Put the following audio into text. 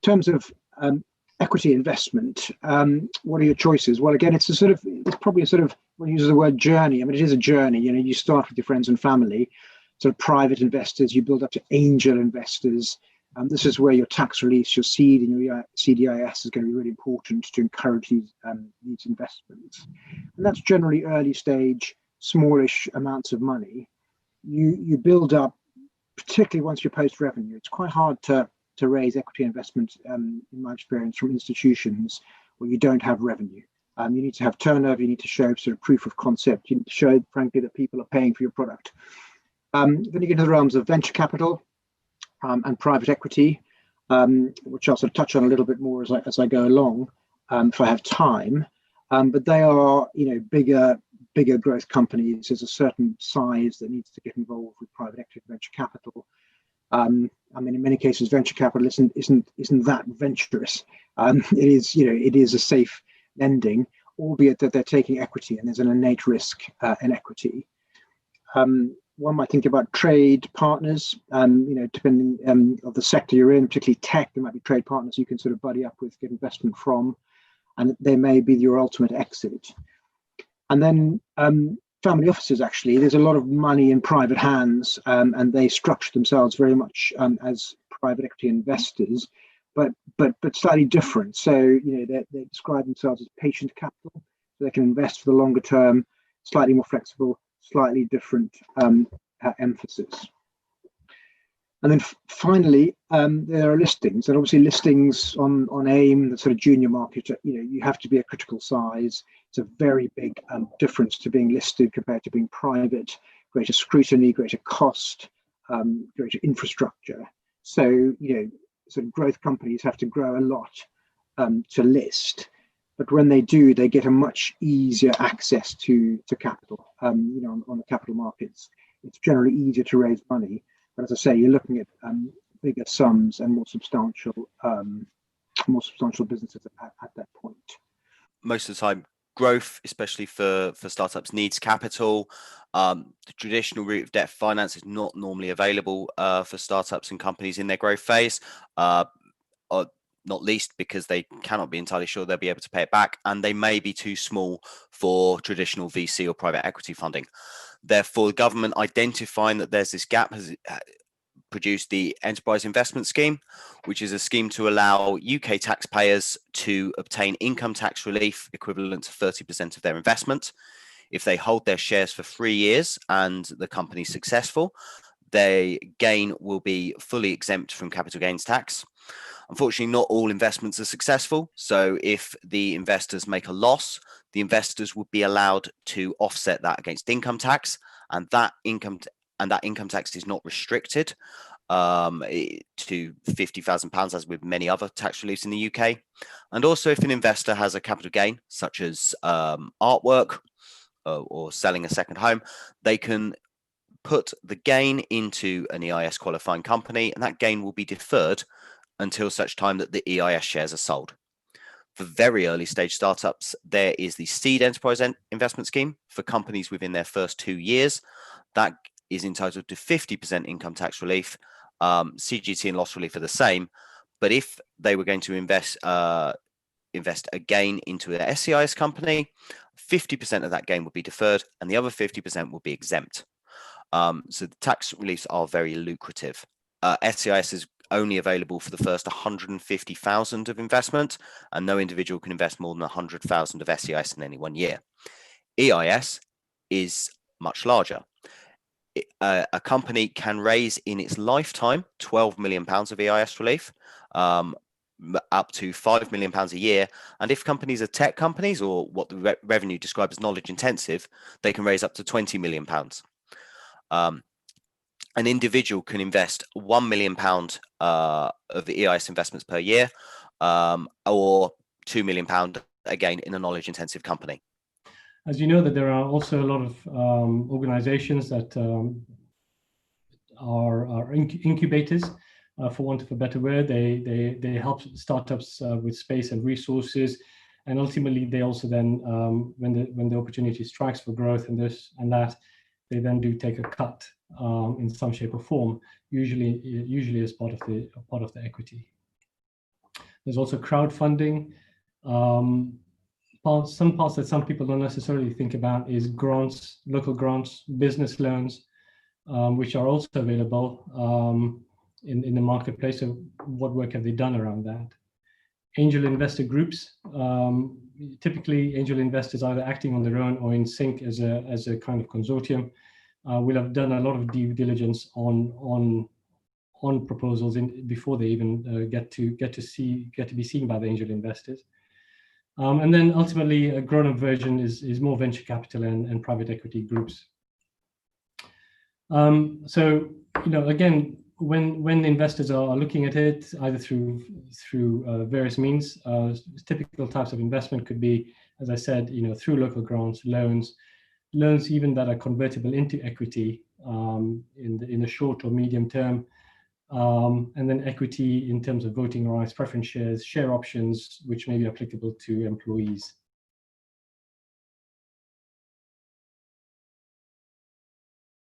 terms of equity investment, what are your choices? Well, again, it's probably a sort of, we'll use the word journey. I mean, it is a journey. You know, you start with your friends and family, sort of private investors, you build up to angel investors. This is where your tax release, your seed and your CDIS is going to be really important to encourage these investments. And that's generally early stage, smallish amounts of money. You build up, particularly once you're post revenue. It's quite hard to raise equity investment, in my experience, from institutions where you don't have revenue. You need to have turnover, you need to show sort of proof of concept, you need to show, frankly, that people are paying for your product. Then you get into the realms of venture capital and private equity, which I'll sort of touch on a little bit more as I go along, if I have time. But they are, you know, bigger growth companies. There's a certain size that needs to get involved with private equity and venture capital. I mean, in many cases, venture capital isn't that venturous. It is a safe lending, albeit that they're taking equity, and there's an innate risk in equity. One might think about trade partners, depending of the sector you're in, particularly tech. There might be trade partners you can sort of buddy up with, get investment from, and they may be your ultimate exit. And then family offices, actually, there's a lot of money in private hands, and they structure themselves very much as private equity investors, but slightly different. So, you know, they describe themselves as patient capital, so they can invest for the longer term, slightly more flexible, slightly different emphasis. And then finally, there are listings, and obviously listings on AIM, the sort of junior market. You know, you have to be a critical size. It's a very big difference to being listed compared to being private. Greater scrutiny, greater cost, greater infrastructure. So, you know, sort of growth companies have to grow a lot to list. But when they do, they get a much easier access to capital. You know, on the capital markets, it's generally easier to raise money. But as I say, you're looking at bigger sums and more substantial businesses at that point. Most of the time, growth, especially for startups, needs capital. The traditional route of debt finance is not normally available for startups and companies in their growth phase. Not least because they cannot be entirely sure they'll be able to pay it back, and they may be too small for traditional VC or private equity funding. Therefore, the government identifying that there's this gap has produced the Enterprise Investment Scheme, which is a scheme to allow UK taxpayers to obtain income tax relief equivalent to 30% of their investment. If they hold their shares for 3 years and the company's successful, their gain will be fully exempt from capital gains tax. Unfortunately, not all investments are successful. So if the investors make a loss, the investors would be allowed to offset that against income tax, and that income tax is not restricted to £50,000, as with many other tax reliefs in the UK. And also, if an investor has a capital gain, such as artwork or selling a second home, they can put the gain into an EIS qualifying company, and that gain will be deferred until such time that the EIS shares are sold. For very early stage startups, there is the Seed Enterprise Investment Scheme for companies within their first 2 years. That is entitled to 50% income tax relief. CGT and loss relief are the same, but if they were going to invest a gain into an SEIS company, 50% of that gain would be deferred, and the other 50% would be exempt. So the tax reliefs are very lucrative. SEIS is only available for the first 150,000 of investment, and no individual can invest more than 100,000 of SEIS in any 1 year. EIS is much larger. A company can raise in its lifetime £12 million of EIS relief, up to £5 million a year. And if companies are tech companies, or what the revenue described as knowledge intensive, they can raise up to £20 million. An individual can invest £1 million of the EIS investments per year, or £2 million, again, in a knowledge intensive company. As you know, that there are also a lot of organizations that are incubators, for want of a better word. They help startups with space and resources, and ultimately they also then, when the opportunity strikes for growth and this and that, they then do take a cut in some shape or form, usually as part of the equity. There's also crowdfunding. Some parts that some people don't necessarily think about is grants, local grants, business loans, which are also available in the marketplace. So what work have they done around that? Angel investor groups. Typically, angel investors either acting on their own or in sync as a kind of consortium will have done a lot of due diligence on proposals before they even get to be seen by the angel investors. And then ultimately, a grown-up version is more venture capital and private equity groups. So, again, when investors are looking at it, either through various means, typical types of investment could be, as I said, through local grants, loans even that are convertible into equity in the short or medium term, and then equity in terms of voting rights, preference shares, share options, which may be applicable to employees.